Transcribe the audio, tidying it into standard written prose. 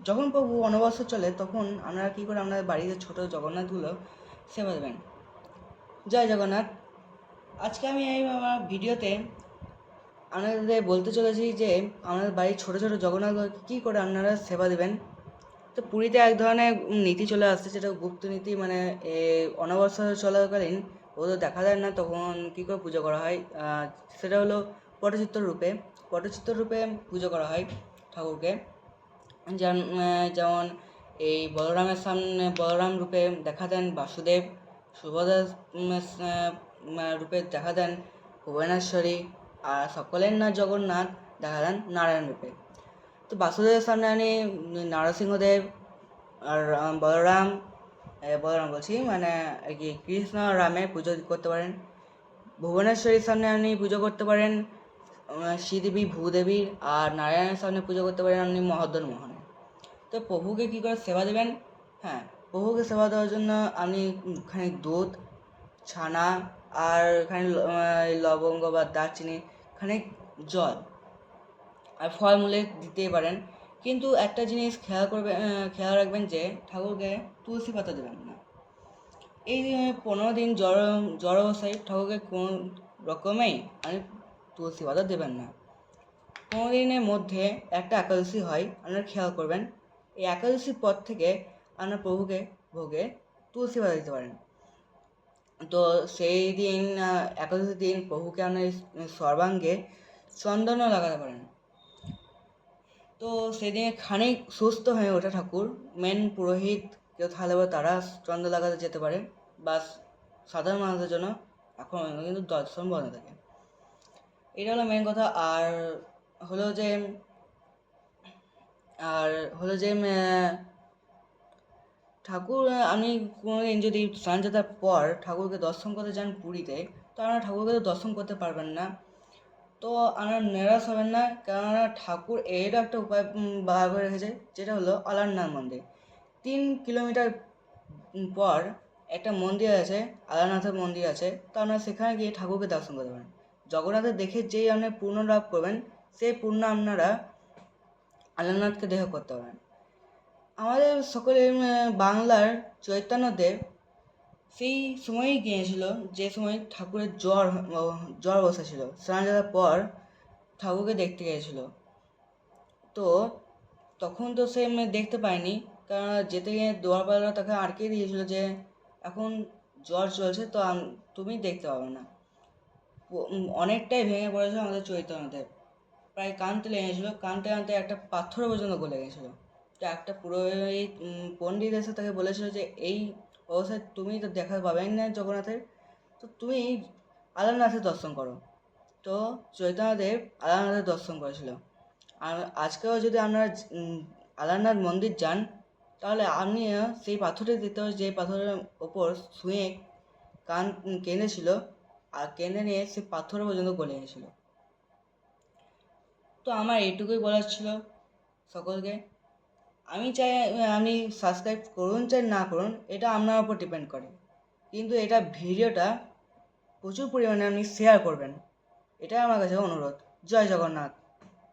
যখন প্রভু অনবসর চলে তখন আপনারা কী করে আপনাদের বাড়িতে ছোটো জগন্নাথগুলো সেবা দেবেন। জয় জগন্নাথ। আজকে আমি এই আমার ভিডিওতে আপনাদের বলতে চলেছি যে আমাদের বাড়ির ছোটো ছোটো জগন্নাথগুলোকে কী করে আপনারা সেবা দেবেন। তো পুরীতে এক ধরনের নীতি চলে আসছে, যেটা গুপ্ত নীতি, মানে অনবসর চলাকালীন ওদের দেখা যায় না, তখন কী করে পুজো করা হয়। সেটা হলো পটচিত্র রূপে পুজো করা হয় ঠাকুরকে। যেমন এই বলরামের সামনে বলরাম রূপে দেখা দেন বাসুদেব, সুভদ্রা রূপে দেখা দেন ভুবনেশ্বরী, আর সকলের না জগন্নাথ দেখা দেন নারায়ণ রূপে। তো বাসুদেবের সামনে আপনি নরসিংহদেব আর বলরাম বলছি মানে আর কি কৃষ্ণ রামের পুজো করতে পারেন। ভুবনেশ্বরীর সামনে আপনি পুজো করতে পারেন শ্রীদেবী ভূদেবীর, আর নারায়ণের সামনে পুজো করতে পারেন আপনি মহাদ্দর মোহনের। তো প্রভুকে কী করে সেবা দেবেন? হ্যাঁ, প্রভুকে সেবা দেওয়ার জন্য আপনি খানিক দুধ, ছানা, আর খানিক লবঙ্গ বা দারচিনি, খানিক জল আর ফলমূলে দিতেই পারেন। কিন্তু একটা জিনিস খেয়াল রাখবেন যে ঠাকুরকে তুলসী পাতা দেবেন না। এই 15 দিন জ্বর অবস্থায় ঠাকুরকে কোনো রকমেই আপনি তুলসী পাতা দেবেন না। 15 দিনের মধ্যে একটা একাদশী হয়, আপনারা খেয়াল করবেন। এই একাদশীর পর থেকে আপনার প্রভুকে ভোগে তুলসী পাতা দিতে পারেন। তো সেই দিন একাদশীর দিন প্রভুকে আপনার সর্বাঙ্গে চন্দনও লাগাতে পারেন। তো সেদিনে খানিক সুস্থ হয়ে ওঠে ঠাকুর, মেন পুরোহিত কেউ থাকলে তারা চন্দন লাগাতে যেতে পারে, বা সাধারণ মানুষের জন্য এখন কিন্তু দর্শন বন্ধ থাকে। এটা হলো মেন কথা। হলো যে আর হলো যে ঠাকুর আপনি কোনোদিন যদি স্নানযাত্রার পর ঠাকুরকে দর্শন করতে যান পুরীতে, তো আপনারা ঠাকুরকে তো দর্শন করতে পারবেন না। তো আপনারা নিরাশ হবেন না, কেননা ঠাকুর এরও একটা উপায় বার করে রেখেছে, যেটা হলো অলারনাথ মন্দির। 3 কিলোমিটার পর একটা মন্দির আছে, আলারনাথের মন্দির আছে। তো আপনারা সেখানে গিয়ে ঠাকুরকে দর্শন করতে পারেন। জগন্নাথের দেখে যেই আপনি পূর্ণ লাভ করবেন, সেই পূর্ণ আপনারা আলারনাথকে দেখা করতে পারেন। আমাদের সকলের বাংলার চৈতন্যদেব সেই সময়ই গিয়েছিল যে সময় ঠাকুরের জ্বর বসেছিল, স্নান যাওয়ার পর ঠাকুরকে দেখতে গিয়েছিল। তো তখন তো সে দেখতে পায়নি, কারণ যেতে গিয়ে দুয়ারপালা তাকে আটকে দিয়েছিল যে এখন জ্বর চলছে, তো তুমি দেখতে পাবে না। অনেকটাই ভেঙে পড়েছিল আমাদের চৈতন্যদেব, প্রায় কাঁদতে লেগেছিলো, কাঁদতে কাঁদতে একটা পাথর পর্যন্ত গলে গেছিলো। তো একটা পুরোহিত পণ্ডিত এসে তাকে বলেছিল যে এই অবস্থায় তুমি তো দেখা পাবেন না জগন্নাথের, তো তুমি আলারনাথের দর্শন করো। তো চৈতন্যদেব আলারনাথের দর্শন করেছিল। আর আজকেও যদি আপনারা আলারনাথ মন্দির যান, তাহলে আপনি সেই পাথরটি দেখতে পাবেন, যে পাথরের ওপর শুয়ে কেঁদেছিল, আর কেঁদে নিয়ে সেই পাথর পর্যন্ত গলে গেছিলো। তো আমার এইটুকুই বলার ছিল সকলকে। আমি চাই আপনি সাবস্ক্রাইব করুন চাই না করুন, এটা আপনার উপর ডিপেন্ড করে, কিন্তু এটা ভিডিওটা প্রচুর পরিমাণে আপনি শেয়ার করবেন, এটাই আমার কাছে অনুরোধ। জয় জগন্নাথ।